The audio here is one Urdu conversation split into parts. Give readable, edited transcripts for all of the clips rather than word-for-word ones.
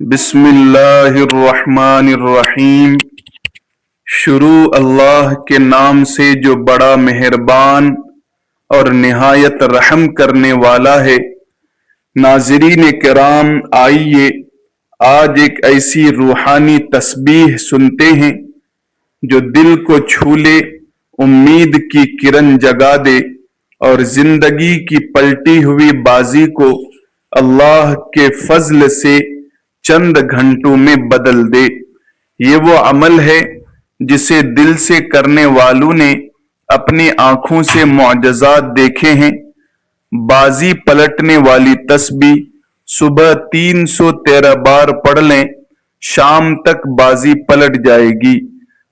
بسم اللہ الرحمن الرحیم۔ شروع اللہ کے نام سے جو بڑا مہربان اور نہایت رحم کرنے والا ہے۔ ناظرین کرام، آئیے آج ایک ایسی روحانی تسبیح سنتے ہیں جو دل کو چھو لے، امید کی کرن جگا دے اور زندگی کی پلٹی ہوئی بازی کو اللہ کے فضل سے چند گھنٹوں میں بدل دے۔ یہ وہ عمل ہے جسے دل سے کرنے والوں نے اپنی آنکھوں سے معجزات دیکھے ہیں۔ بازی پلٹنے والی تسبیح صبح 313 بار پڑھ لیں، شام تک بازی پلٹ جائے گی،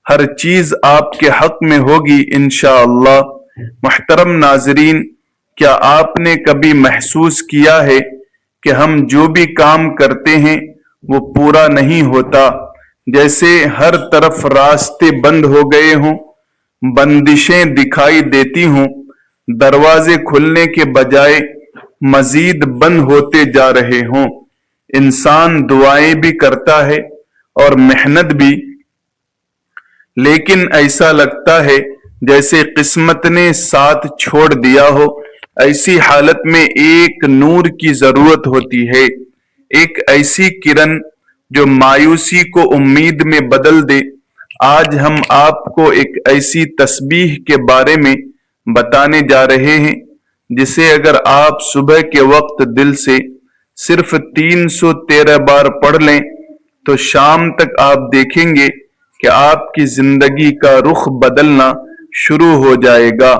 ہر چیز آپ کے حق میں ہوگی انشاءاللہ۔ محترم ناظرین، کیا آپ نے کبھی محسوس کیا ہے کہ ہم جو بھی کام کرتے ہیں وہ پورا نہیں ہوتا؟ جیسے ہر طرف راستے بند ہو گئے ہوں، بندشیں دکھائی دیتی ہوں، دروازے کھلنے کے بجائے مزید بند ہوتے جا رہے ہوں۔ انسان دعائیں بھی کرتا ہے اور محنت بھی، لیکن ایسا لگتا ہے جیسے قسمت نے ساتھ چھوڑ دیا ہو۔ ایسی حالت میں ایک نور کی ضرورت ہوتی ہے، ایک ایسی کرن جو مایوسی کو امید میں بدل دے۔ آج ہم آپ کو ایک ایسی تسبیح کے بارے میں بتانے جا رہے ہیں جسے اگر آپ صبح کے وقت دل سے صرف 313 بار پڑھ لیں تو شام تک آپ دیکھیں گے کہ آپ کی زندگی کا رخ بدلنا شروع ہو جائے گا۔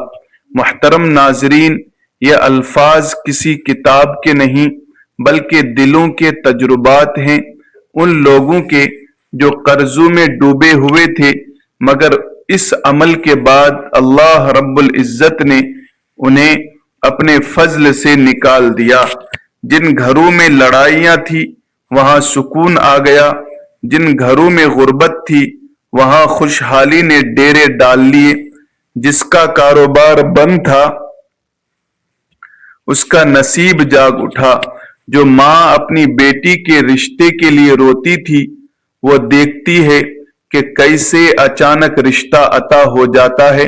محترم ناظرین، یہ الفاظ کسی کتاب کے نہیں بلکہ دلوں کے تجربات ہیں، ان لوگوں کے جو قرضوں میں ڈوبے ہوئے تھے، مگر اس عمل کے بعد اللہ رب العزت نے انہیں اپنے فضل سے نکال دیا۔ جن گھروں میں لڑائیاں تھی وہاں سکون آ گیا، جن گھروں میں غربت تھی وہاں خوشحالی نے ڈیرے ڈال لیے، جس کا کاروبار بند تھا اس کا نصیب جاگ اٹھا، جو ماں اپنی بیٹی کے رشتے کے لیے روتی تھی وہ دیکھتی ہے کہ کیسے اچانک رشتہ عطا ہو جاتا ہے۔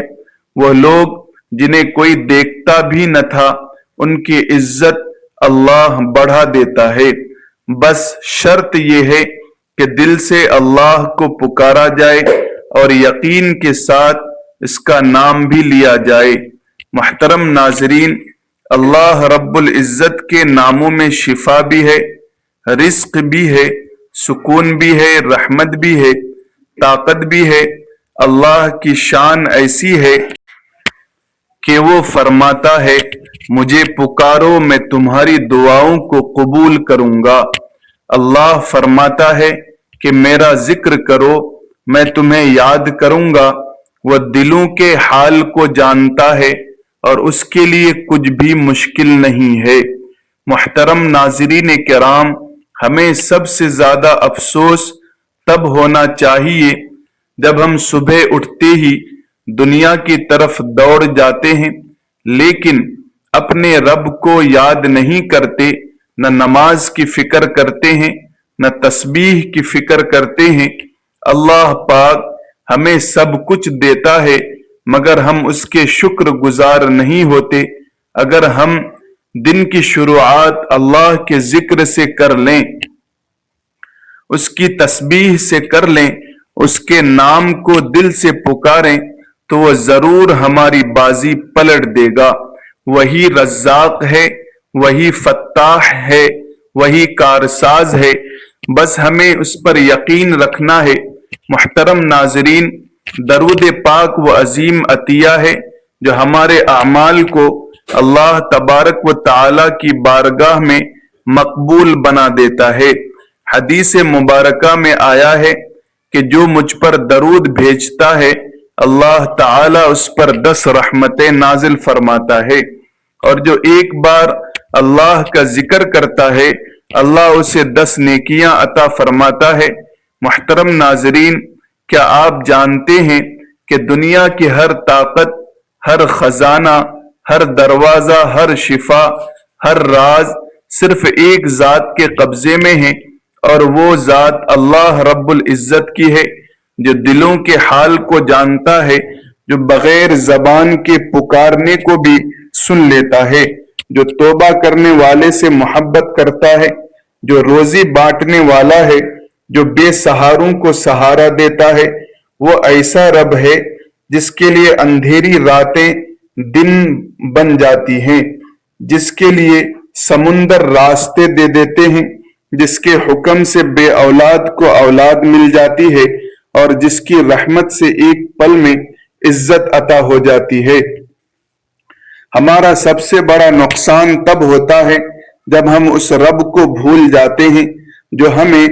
وہ لوگ جنہیں کوئی دیکھتا بھی نہ تھا ان کی عزت اللہ بڑھا دیتا ہے۔ بس شرط یہ ہے کہ دل سے اللہ کو پکارا جائے اور یقین کے ساتھ اس کا نام بھی لیا جائے۔ محترم ناظرین، اللہ رب العزت کے ناموں میں شفا بھی ہے، رزق بھی ہے، سکون بھی ہے، رحمت بھی ہے، طاقت بھی ہے۔ اللہ کی شان ایسی ہے کہ وہ فرماتا ہے، مجھے پکارو میں تمہاری دعاؤں کو قبول کروں گا۔ اللہ فرماتا ہے کہ میرا ذکر کرو میں تمہیں یاد کروں گا۔ وہ دلوں کے حال کو جانتا ہے اور اس کے لیے کچھ بھی مشکل نہیں ہے۔ محترم ناظرین کرام، ہمیں سب سے زیادہ افسوس تب ہونا چاہیے جب ہم صبح اٹھتے ہی دنیا کی طرف دوڑ جاتے ہیں لیکن اپنے رب کو یاد نہیں کرتے، نہ نماز کی فکر کرتے ہیں، نہ تسبیح کی فکر کرتے ہیں۔ اللہ پاک ہمیں سب کچھ دیتا ہے مگر ہم اس کے شکر گزار نہیں ہوتے۔ اگر ہم دن کی شروعات اللہ کے ذکر سے کر لیں، اس کی تسبیح سے کر لیں، اس کے نام کو دل سے پکاریں تو وہ ضرور ہماری بازی پلٹ دے گا۔ وہی رزاق ہے، وہی فتاح ہے، وہی کارساز ہے، بس ہمیں اس پر یقین رکھنا ہے۔ محترم ناظرین، درود پاک وہ عظیم عطیہ ہے جو ہمارے اعمال کو اللہ تبارک و تعالی کی بارگاہ میں مقبول بنا دیتا ہے۔ حدیث مبارکہ میں آیا ہے کہ جو مجھ پر درود بھیجتا ہے اللہ تعالی اس پر 10 رحمتیں نازل فرماتا ہے، اور جو ایک بار اللہ کا ذکر کرتا ہے اللہ اسے 10 نیکیاں عطا فرماتا ہے۔ محترم ناظرین، کیا آپ جانتے ہیں کہ دنیا کی ہر طاقت، ہر خزانہ، ہر دروازہ، ہر شفا، ہر راز صرف ایک ذات کے قبضے میں ہے، اور وہ ذات اللہ رب العزت کی ہے جو دلوں کے حال کو جانتا ہے، جو بغیر زبان کے پکارنے کو بھی سن لیتا ہے، جو توبہ کرنے والے سے محبت کرتا ہے، جو روزی بانٹنے والا ہے، جو بے سہاروں کو سہارا دیتا ہے۔ وہ ایسا رب ہے جس کے لیے اندھیری راتیں دن بن جاتی ہیں، جس کے لیے سمندر راستے دے دیتے ہیں، جس کے حکم سے بے اولاد کو اولاد مل جاتی ہے، اور جس کی رحمت سے ایک پل میں عزت عطا ہو جاتی ہے۔ ہمارا سب سے بڑا نقصان تب ہوتا ہے جب ہم اس رب کو بھول جاتے ہیں جو ہمیں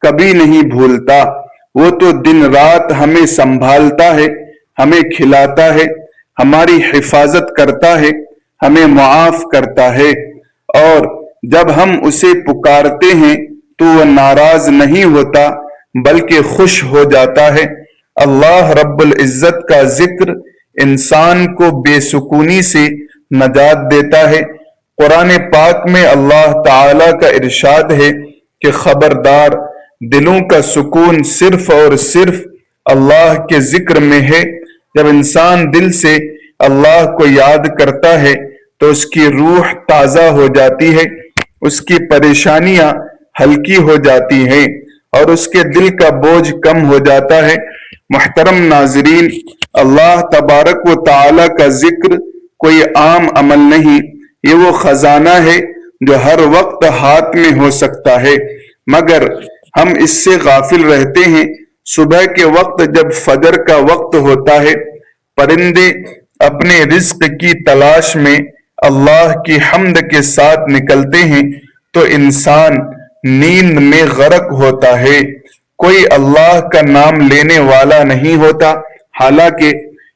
کبھی نہیں بھولتا۔ وہ تو دن رات ہمیں سنبھالتا ہے، ہمیں کھلاتا ہے، ہماری حفاظت کرتا ہے، ہمیں معاف کرتا ہے، اور جب ہم اسے پکارتے ہیں تو وہ ناراض نہیں ہوتا بلکہ خوش ہو جاتا ہے۔ اللہ رب العزت کا ذکر انسان کو بے سکونی سے نجات دیتا ہے۔ قرآن پاک میں اللہ تعالی کا ارشاد ہے کہ خبردار، دلوں کا سکون صرف اور صرف اللہ کے ذکر میں ہے۔ جب انسان دل سے اللہ کو یاد کرتا ہے تو اس کی روح تازہ ہو جاتی ہے، اس کی پریشانیاں ہلکی ہو جاتی ہیں اور اس کے دل کا بوجھ کم ہو جاتا ہے۔ محترم ناظرین، اللہ تبارک و تعالی کا ذکر کوئی عام عمل نہیں، یہ وہ خزانہ ہے جو ہر وقت ہاتھ میں ہو سکتا ہے، مگر ہم اس سے غافل رہتے ہیں۔ صبح کے وقت جب فجر کا وقت ہوتا ہے، پرندے اپنے رزق کی تلاش میں اللہ کی حمد کے ساتھ نکلتے ہیں تو انسان نیند میں غرق ہوتا ہے، کوئی اللہ کا نام لینے والا نہیں ہوتا، حالانکہ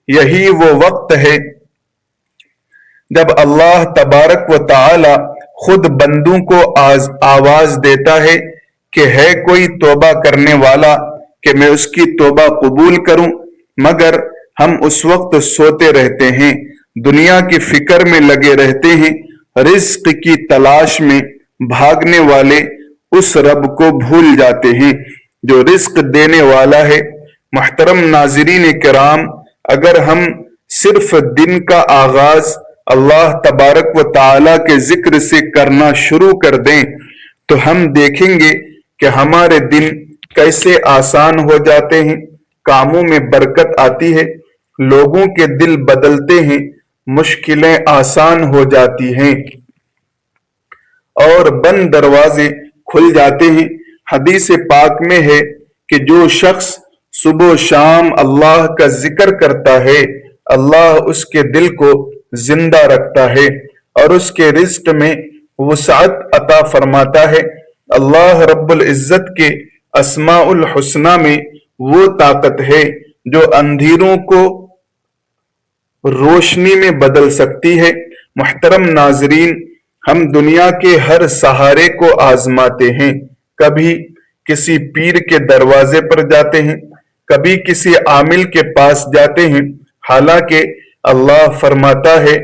یہی وہ وقت ہے جب اللہ تبارک و تعالی خود بندوں کو آواز دیتا ہے کہ ہے کوئی توبہ کرنے والا کہ میں اس کی توبہ قبول کروں، مگر ہم اس وقت سوتے رہتے ہیں، دنیا کی فکر میں لگے رہتے ہیں، رزق کی تلاش میں بھاگنے والے اس رب کو بھول جاتے ہیں جو رزق دینے والا ہے۔ محترم ناظرین کرام، اگر ہم صرف دن کا آغاز اللہ تبارک و تعالی کے ذکر سے کرنا شروع کر دیں تو ہم دیکھیں گے کہ ہمارے دن کیسے آسان ہو جاتے ہیں، کاموں میں برکت آتی ہے، لوگوں کے دل بدلتے ہیں، مشکلیں آسان ہو جاتی ہیں اور بند دروازے کھل جاتے ہیں۔ حدیث پاک میں ہے کہ جو شخص صبح و شام اللہ کا ذکر کرتا ہے، اللہ اس کے دل کو زندہ رکھتا ہے اور اس کے رزق میں وسعت عطا فرماتا ہے۔ اللہ رب العزت کے اسماء الحسنی میں وہ طاقت ہے جو اندھیروں کو روشنی میں بدل سکتی ہے۔ محترم ناظرین، ہم دنیا کے ہر سہارے کو آزماتے ہیں، کبھی کسی پیر کے دروازے پر جاتے ہیں، کبھی کسی عامل کے پاس جاتے ہیں، حالانکہ اللہ فرماتا ہے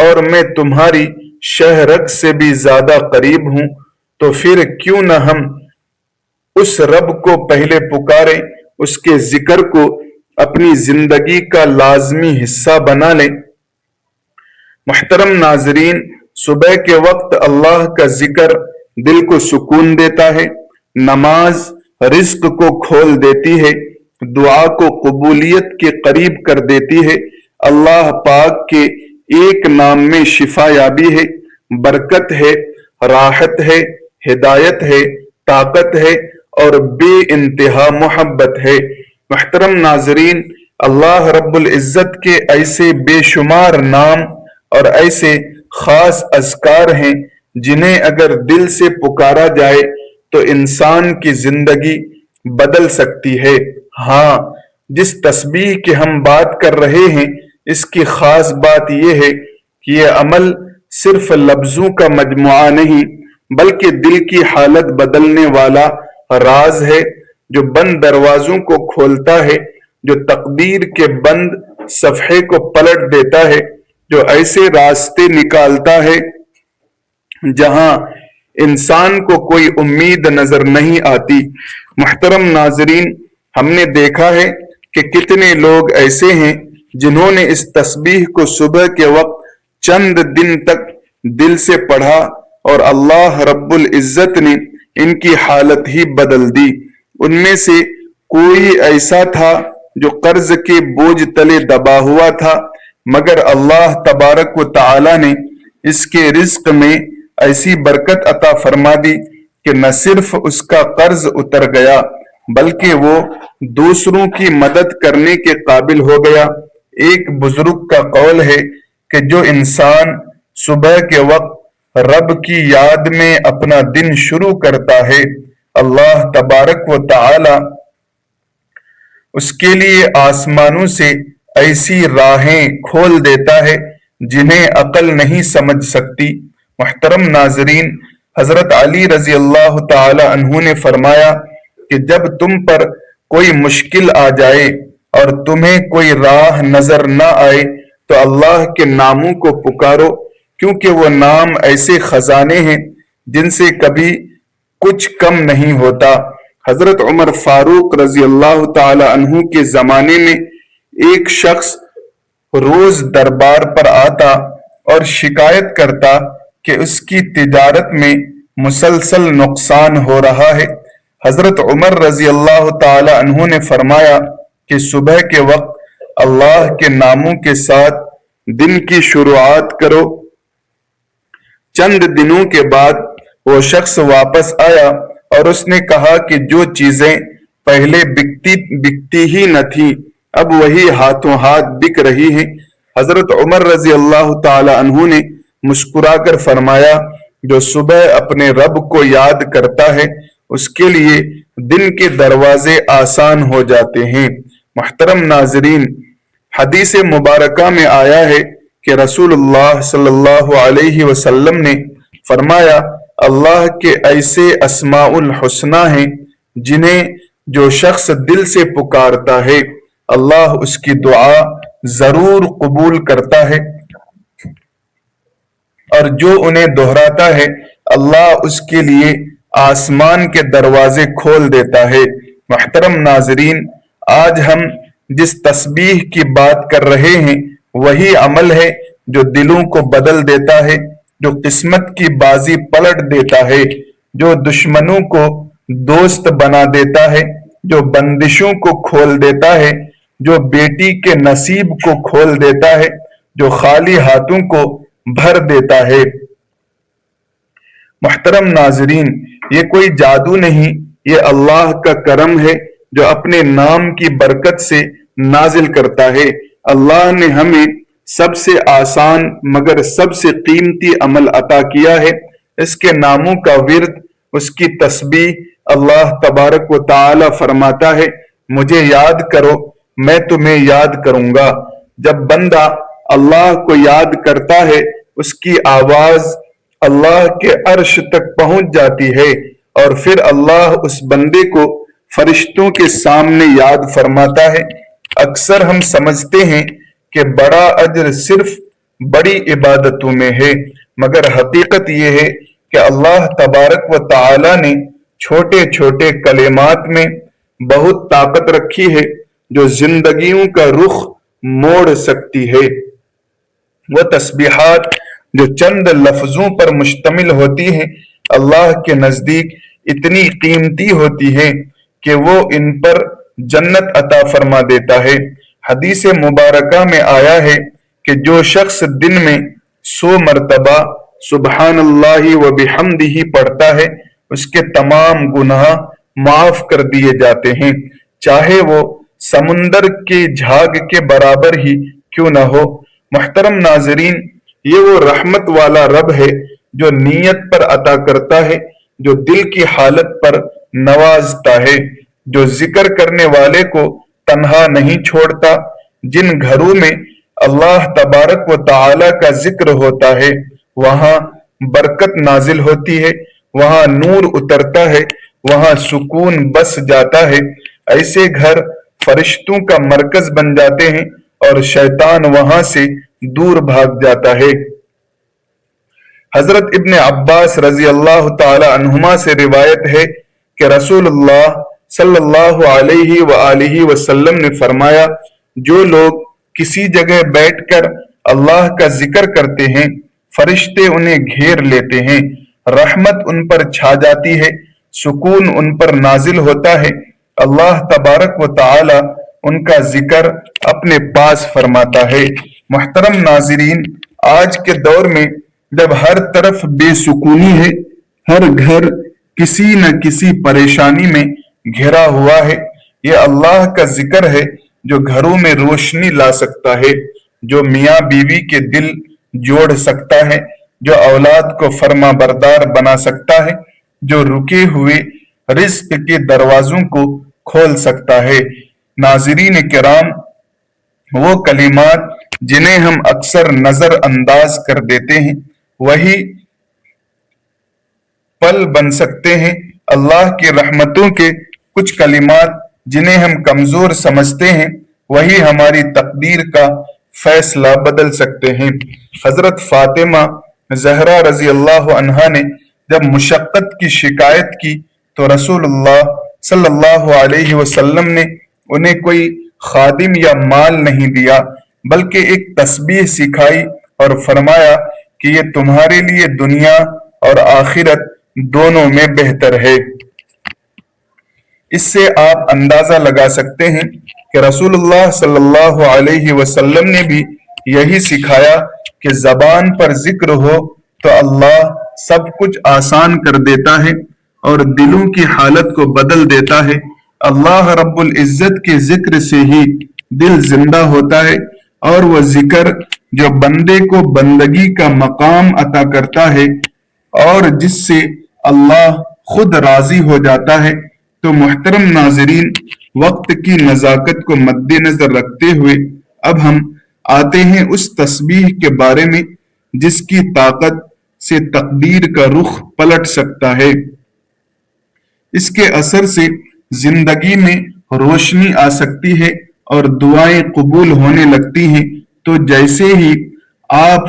اور میں تمہاری شہرگ سے بھی زیادہ قریب ہوں۔ تو پھر کیوں نہ ہم اس رب کو پہلے پکاریں، اس کے ذکر کو اپنی زندگی کا لازمی حصہ بنا لیں۔ محترم ناظرین، صبح کے وقت اللہ کا ذکر دل کو سکون دیتا ہے، نماز رزق کو کھول دیتی ہے، دعا کو قبولیت کے قریب کر دیتی ہے۔ اللہ پاک کے ایک نام میں شفا یابی ہے، برکت ہے، راحت ہے، ہدایت ہے، طاقت ہے اور بے انتہا محبت ہے۔ محترم ناظرین، اللہ رب العزت کے ایسے بے شمار نام اور ایسے خاص اذکار ہیں جنہیں اگر دل سے پکارا جائے تو انسان کی زندگی بدل سکتی ہے۔ ہاں، جس تسبیح کی ہم بات کر رہے ہیں، اس کی خاص بات یہ ہے کہ یہ عمل صرف لفظوں کا مجموعہ نہیں بلکہ دل کی حالت بدلنے والا راز ہے جو بند دروازوں کو کھولتا ہے، جو تقدیر کے بند صفحے کو پلٹ دیتا ہے، جو ایسے راستے نکالتا ہے جہاں انسان کو کوئی امید نظر نہیں آتی۔ محترم ناظرین، ہم نے دیکھا ہے کہ کتنے لوگ ایسے ہیں جنہوں نے اس تسبیح کو صبح کے وقت چند دن تک دل سے پڑھا اور اللہ رب العزت نے ان کی حالت ہی بدل دی۔ ان میں سے کوئی ایسا تھا جو قرض کے بوجھ تلے دبا ہوا تھا، مگر اللہ تبارک و تعالی نے اس کے رزق میں ایسی برکت عطا فرما دی کہ نہ صرف اس کا قرض اتر گیا بلکہ وہ دوسروں کی مدد کرنے کے قابل ہو گیا۔ ایک بزرگ کا قول ہے کہ جو انسان صبح کے وقت رب کی یاد میں اپنا دن شروع کرتا ہے، اللہ تبارک و تعالی اس کے لیے آسمانوں سے ایسی راہیں کھول دیتا ہے جنہیں عقل نہیں سمجھ سکتی۔ محترم ناظرین، حضرت علی رضی اللہ تعالی عنہ نے فرمایا کہ جب تم پر کوئی مشکل آ جائے اور تمہیں کوئی راہ نظر نہ آئے تو اللہ کے ناموں کو پکارو، کیونکہ وہ نام ایسے خزانے ہیں جن سے کبھی کچھ کم نہیں ہوتا۔ حضرت عمر فاروق رضی اللہ تعالی عنہ کے زمانے میں ایک شخص روز دربار پر آتا اور شکایت کرتا کہ اس کی تجارت میں مسلسل نقصان ہو رہا ہے۔ حضرت عمر رضی اللہ تعالی عنہ نے فرمایا کہ صبح کے وقت اللہ کے ناموں کے ساتھ دن کی شروعات کرو۔ چند دنوں کے بعد وہ شخص واپس آیا اور اس نے کہا کہ جو چیزیں پہلے بکتی ہی نہ تھی اب وہی ہاتھوں ہاتھ بک رہی ہیں۔ حضرت عمر رضی اللہ تعالی عنہ نے مسکرا کر فرمایا جو صبح اپنے رب کو یاد کرتا ہے اس کے لیے دن کے دروازے آسان ہو جاتے ہیں۔ محترم ناظرین، حدیث مبارکہ میں آیا ہے کہ رسول اللہ صلی اللہ علیہ وسلم نے فرمایا اللہ کے ایسے اسماء الحسنی ہیں جنہیں جو شخص دل سے پکارتا ہے اللہ اس کی دعا ضرور قبول کرتا ہے، اور جو انہیں دہراتا ہے اللہ اس کے لیے آسمان کے دروازے کھول دیتا ہے۔ محترم ناظرین، آج ہم جس تسبیح کی بات کر رہے ہیں وہی عمل ہے جو دلوں کو بدل دیتا ہے، جو قسمت کی بازی پلٹ دیتا ہے، جو دشمنوں کو دوست بنا دیتا ہے، جو بندشوں کو کھول دیتا ہے، جو بیٹی کے نصیب کو کھول دیتا ہے، جو خالی ہاتھوں کو بھر دیتا ہے۔ محترم ناظرین، یہ کوئی جادو نہیں، یہ اللہ کا کرم ہے جو اپنے نام کی برکت سے نازل کرتا ہے۔ اللہ نے ہمیں سب سے آسان مگر سب سے قیمتی عمل عطا کیا ہے۔ اس کے ناموں کا ورد، اس کی تسبیح۔ اللہ تبارک و تعالی فرماتا ہے مجھے یاد کرو میں تمہیں یاد کروں گا۔ جب بندہ اللہ کو یاد کرتا ہے اس کی آواز اللہ کے عرش تک پہنچ جاتی ہے اور پھر اللہ اس بندے کو فرشتوں کے سامنے یاد فرماتا ہے۔ اکثر ہم سمجھتے ہیں کہ بڑا اجر صرف بڑی عبادتوں میں ہے، مگر حقیقت یہ ہے کہ اللہ تبارک و تعالی نے چھوٹے چھوٹے کلمات میں بہت طاقت رکھی ہے جو زندگیوں کا رخ موڑ سکتی ہے۔ وہ تسبیحات جو چند لفظوں پر مشتمل ہوتی ہیں اللہ کے نزدیک اتنی قیمتی ہوتی ہیں کہ وہ ان پر جنت عطا فرما دیتا ہے۔ حدیث مبارکہ میں آیا ہے کہ جو شخص دن میں 100 مرتبہ سبحان اللہ و بحمدہ پڑھتا ہے اس کے تمام گناہ معاف کر دیے جاتے ہیں، چاہے وہ سمندر کے جھاگ کے برابر ہی کیوں نہ ہو۔ محترم ناظرین، یہ وہ رحمت والا رب ہے جو نیت پر عطا کرتا ہے، جو دل کی حالت پر نوازتا ہے، جو ذکر کرنے والے کو تنہا نہیں چھوڑتا۔ جن گھروں میں اللہ تبارک و تعالی کا ذکر ہوتا ہے وہاں برکت نازل ہوتی ہے، وہاں نور اترتا ہے، وہاں سکون بس جاتا ہے۔ ایسے گھر فرشتوں کا مرکز بن جاتے ہیں اور شیطان وہاں سے دور بھاگ جاتا ہے۔ حضرت ابن عباس رضی اللہ تعالی عنہما سے روایت ہے کہ رسول اللہ صلی اللہ علیہ وآلہ وسلم نے فرمایا، جو لوگ کسی جگہ بیٹھ کر اللہ کا ذکر کرتے ہیں، فرشتے انہیں گھیر لیتے ہیں، رحمت ان پر چھا جاتی ہے، سکون ان پر نازل ہوتا ہے، اللہ تبارک و تعالی ان کا ذکر اپنے پاس فرماتا ہے۔ محترم ناظرین، آج کے دور میں جب ہر طرف بے سکونی ہے، ہر گھر کسی نہ کسی پریشانی میں گھرا ہوا ہے، یہ اللہ کا ذکر ہے جو گھروں میں روشنی لا سکتا ہے، جو میاں بیوی کے دل جوڑ سکتا ہے، جو اولاد کو فرما بردار بنا سکتا ہے، جو رکے ہوئے رزق کے دروازوں کو کھول سکتا ہے۔ ناظرین کرام، وہ کلمات جنہیں ہم اکثر نظر انداز کر دیتے ہیں وہی پل بن سکتے ہیں اللہ کی رحمتوں کے۔ کچھ کلمات جنہیں ہم کمزور سمجھتے ہیں وہی ہماری تقدیر کا فیصلہ بدل سکتے ہیں۔ حضرت فاطمہ زہرا رضی اللہ عنہا نے جب مشقت کی شکایت کی تو رسول اللہ صلی اللہ علیہ وسلم نے انہیں کوئی خادم یا مال نہیں دیا، بلکہ ایک تسبیح سکھائی اور فرمایا کہ یہ تمہارے لیے دنیا اور آخرت دونوں میں بہتر ہے۔ اس سے آپ اندازہ لگا سکتے ہیں کہ رسول اللہ صلی اللہ علیہ وسلم نے بھی یہی سکھایا کہ زبان پر ذکر ہو تو اللہ سب کچھ آسان کر دیتا ہے اور دلوں کی حالت کو بدل دیتا ہے۔ اللہ رب العزت کے ذکر سے ہی دل زندہ ہوتا ہے، اور وہ ذکر جو بندے کو بندگی کا مقام عطا کرتا ہے اور جس سے اللہ خود راضی ہو جاتا ہے۔ تو محترم ناظرین، وقت کی نزاکت کو مد نظر رکھتے ہوئے اب ہم آتے ہیں اس تسبیح کے بارے میں جس کی طاقت سے تقدیر کا رخ پلٹ سکتا ہے۔ اس کے اثر سے زندگی میں روشنی آ سکتی ہے اور دعائیں قبول ہونے لگتی ہیں۔ تو جیسے ہی آپ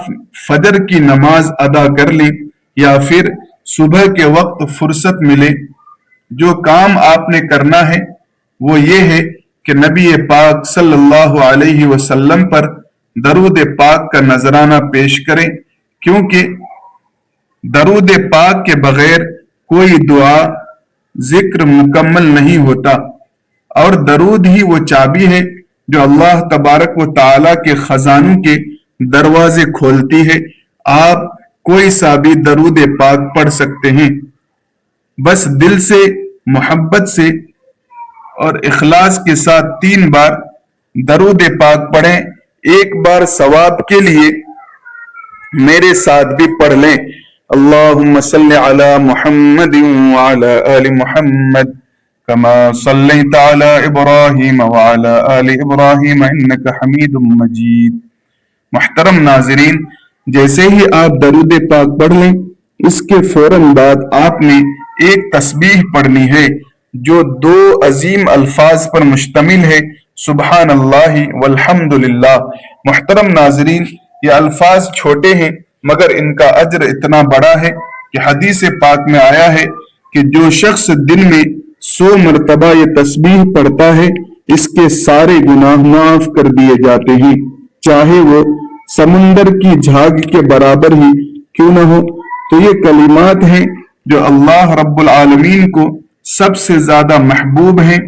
فجر کی نماز ادا کر لیں یا پھر صبح کے وقت فرصت ملے، جو کام آپ نے کرنا ہے وہ یہ ہے کہ نبی پاک صلی اللہ علیہ وسلم پر درود پاک کا نذرانہ پیش کریں، کیونکہ درود پاک کے بغیر کوئی دعا ذکر مکمل نہیں ہوتا، اور درود ہی وہ چابی ہے جو اللہ تبارک و تعالی کے خزانوں کے دروازے کھولتی ہے۔ آپ کوئی سا بھی درود پاک پڑھ سکتے ہیں، بس دل سے، محبت سے اور اخلاص کے ساتھ 3 بار درود پاک پڑھیں۔ ایک بار ثواب کے لیے میرے ساتھ بھی پڑھ لیں، اللہم صلی علی محمد وعلی آل محمد کما صلیت علی ابراہیم وعلی آل ابراہیم انک حمید مجید۔ محترم ناظرین، جیسے ہی آپ درود پاک پڑھ لیں، اس کے فوراً بعد آپ نے ایک تسبیح پڑھنی ہے جو 2 عظیم الفاظ پر مشتمل ہے، سبحان اللہ والحمد للہ۔ محترم ناظرین، یہ الفاظ چھوٹے ہیں مگر ان کا اجر اتنا بڑا ہے کہ حدیث پاک میں آیا ہے کہ جو شخص دن میں 100 مرتبہ یہ تسبیح پڑھتا ہے، اس کے سارے گناہ معاف کر دیے جاتے ہیں، چاہے وہ سمندر کی جھاگ کے برابر ہی کیوں نہ ہو۔ تو یہ کلمات ہیں جو اللہ رب العالمین کو سب سے زیادہ محبوب ہیں،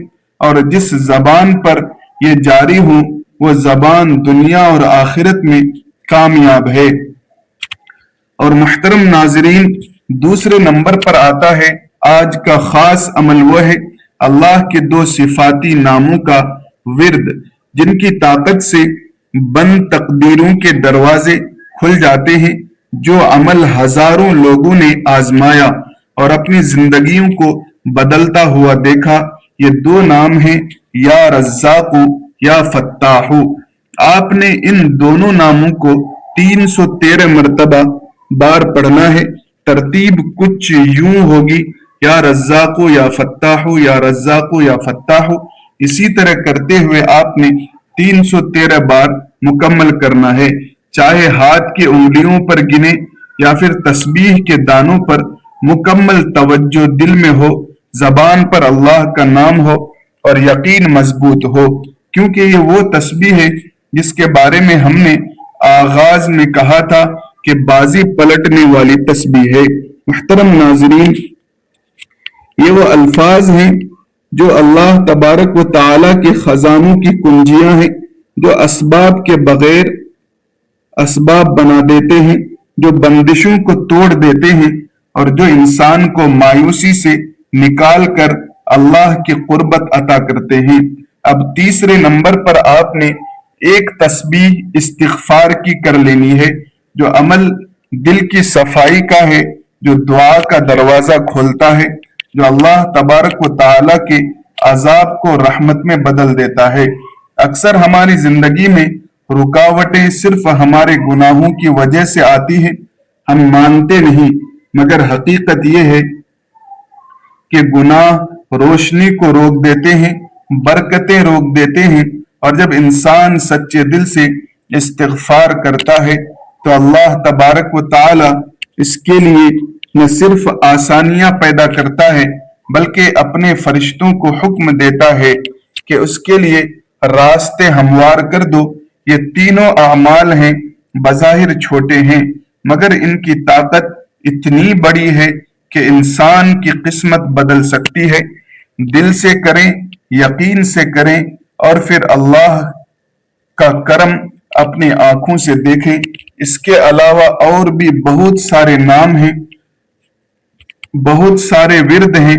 اور جس زبان پر یہ جاری ہوں وہ زبان دنیا اور آخرت میں کامیاب ہے۔ اور محترم ناظرین، دوسرے نمبر پر آتا ہے آج کا خاص عمل، وہ ہے اللہ کے 2 صفاتی ناموں کا ورد، جن کی طاقت سے بند تقدیروں کے دروازے کھل جاتے ہیں۔ جو عمل ہزاروں لوگوں نے آزمایا اور اپنی زندگیوں کو بدلتا ہوا دیکھا، یہ 2 نام ہیں، یا رزاق یا فتاح۔ آپ نے ان دونوں ناموں کو 313 مرتبہ بار پڑھنا ہے۔ ترتیب کچھ یوں ہوگی، یا رزاق یا فتاح، یا رزاق یا فتاح۔ اسی طرح کرتے ہوئے آپ نے 313 بار مکمل کرنا ہے، چاہے ہاتھ کی انگلیوں پر گنے یا پھر تسبیح کے دانوں پر مکمل توجہ دل میں ہو، زبان پر اللہ کا نام ہو اور یقین مضبوط ہو، کیونکہ یہ وہ تسبیح ہے جس کے بارے میں ہم نے آغاز میں کہا تھا کہ بازی پلٹنے والی تسبیح ہے۔ محترم ناظرین، یہ وہ الفاظ ہیں جو اللہ تبارک و تعالیٰ کے خزانوں کی کنجیاں ہیں، جو اسباب کے بغیر اسباب بنا دیتے ہیں، جو بندشوں کو توڑ دیتے ہیں اور جو انسان کو مایوسی سے نکال کر اللہ کی قربت عطا کرتے ہیں۔ اب تیسرے نمبر پر آپ نے ایک تسبیح استغفار کی کر لینی ہے، جو عمل دل کی صفائی کا ہے، جو دعا کا دروازہ کھولتا ہے، جو اللہ تبارک و تعالیٰ کے عذاب کو رحمت میں بدل دیتا ہے۔ اکثر ہماری زندگی میں رکاوٹیں صرف ہمارے گناہوں کی وجہ سے آتی ہیں، ہم مانتے نہیں، مگر حقیقت یہ ہے کہ گناہ روشنی کو روک دیتے ہیں، برکتیں روک دیتے ہیں، اور جب انسان سچے دل سے استغفار کرتا ہے تو اللہ تبارک و تعالی اس کے لیے نہ صرف آسانیاں پیدا کرتا ہے بلکہ اپنے فرشتوں کو حکم دیتا ہے کہ اس کے لیے راستے ہموار کر دو۔ یہ تینوں اعمال ہیں، بظاہر چھوٹے ہیں مگر ان کی طاقت اتنی بڑی ہے کہ انسان کی قسمت بدل سکتی ہے۔ دل سے کریں، یقین سے کریں، اور پھر اللہ کا کرم اپنی آنکھوں سے دیکھیں۔ اس کے علاوہ اور بھی بہت سارے نام ہیں، بہت سارے ورد ہیں۔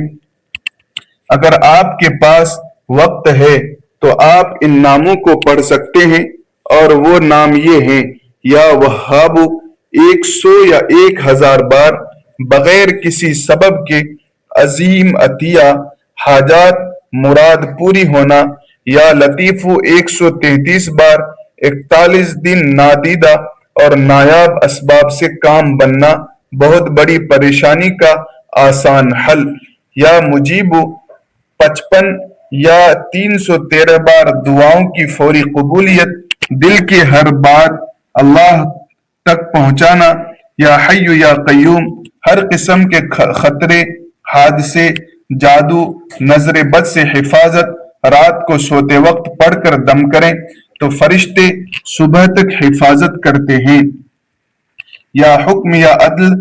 اگر آپ کے پاس وقت ہے تو آپ ان ناموں کو پڑھ سکتے ہیں، اور وہ نام یہ ہیں: یا وہاب 100 یا 1000 بار بغیر کسی سبب کے عظیم عطیہ، حاجات مراد پوری ہونا۔ یا لطیف 133 بار 41 دن نادیدہ اور نایاب اسباب سے کام بننا، بہت بڑی پریشانی کا آسان حل۔ یا مجیب 55 یا 313 بار دعاؤں کی فوری قبولیت، دل کی ہر بات اللہ تک پہنچانا۔ یا حی یا قیوم، ہر قسم کے خطرے، حادثے، جادو، نظر بد سے حفاظت۔ رات کو سوتے وقت پڑھ کر دم کریں تو فرشتے صبح تک حفاظت کرتے ہیں۔ یا حکم یا عدل،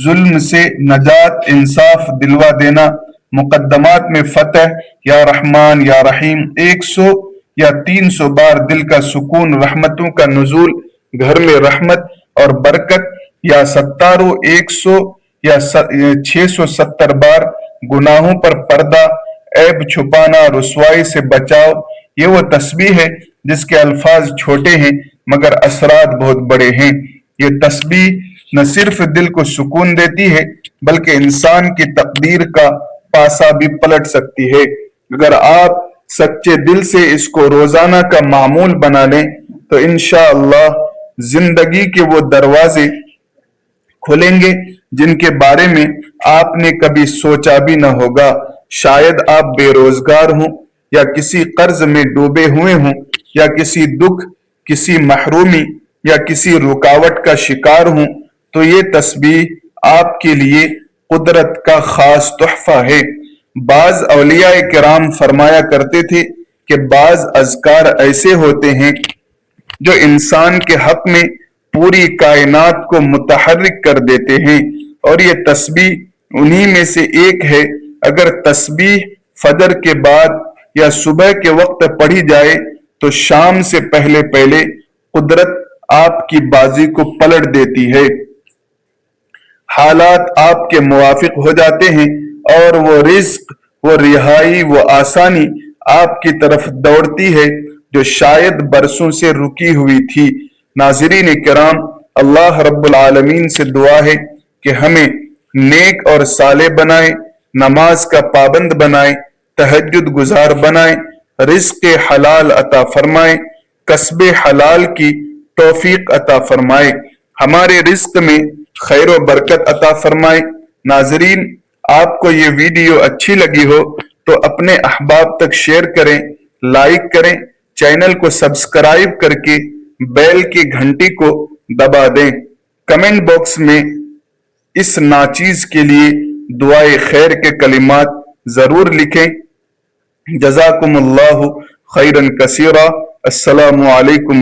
ظلم سے نجات، انصاف دلوا دینا، مقدمات میں فتح۔ یا رحمان یا رحیم 100 یا 300 بار دل کا سکون، رحمتوں کا نزول، گھر میں رحمت اور برکت۔ یا ستارو 100 یا 670 بار گناہوں پر پردہ، عیب چھپانا، رسوائی سے بچاؤ۔ یہ وہ تسبیح ہے جس کے الفاظ چھوٹے ہیں مگر اثرات بہت بڑے ہیں۔ یہ تسبیح نہ صرف دل کو سکون دیتی ہے بلکہ انسان کی تقدیر کا پاسا بھی پلٹ سکتی ہے۔ اگر آپ سچے دل سے اس کو روزانہ کا معمول بنا لیں تو انشاءاللہ زندگی کے وہ دروازے کھلیں گے جن کے بارے میں آپ نے کبھی سوچا بھی نہ ہوگا۔ شاید آپ بے روزگار ہوں، یا کسی قرض میں ڈوبے ہوئے ہوں، یا کسی دکھ، کسی محرومی یا کسی رکاوٹ کا شکار ہوں، تو یہ تسبیح آپ کے لیے قدرت کا خاص تحفہ ہے۔ بعض اولیاء کرام فرمایا کرتے تھے کہ بعض اذکار ایسے ہوتے ہیں جو انسان کے حق میں پوری کائنات کو متحرک کر دیتے ہیں، اور یہ تسبیح انہی میں سے ایک ہے۔ اگر تسبیح فجر کے بعد یا صبح کے وقت پڑھی جائے تو شام سے پہلے قدرت آپ کی بازی کو پلٹ دیتی ہے، حالات آپ کے موافق ہو جاتے ہیں، اور وہ رزق، وہ رہائی، وہ آسانی آپ کی طرف دوڑتی ہے جو شاید برسوں سے رکی ہوئی تھی۔ ناظرین کرام، اللہ رب العالمین سے دعا ہے کہ ہمیں نیک اور صالح بنائے، نماز کا پابند بنائے، تہجد گزار بنائے، رزق حلال عطا فرمائے، کسب حلال کی توفیق عطا فرمائے، ہمارے رزق میں خیر و برکت عطا فرمائے۔ ناظرین، آپ کو یہ ویڈیو اچھی لگی ہو تو اپنے احباب تک شیئر کریں، لائک کریں، چینل کو سبسکرائب کر کے بیل کی گھنٹی کو دبا دیں۔ کمنٹ باکس میں اس ناچیز کے لیے دعائے خیر کے کلمات ضرور لکھیں۔ جزاکم اللہ خیرا کثیرا۔ السلام علیکم۔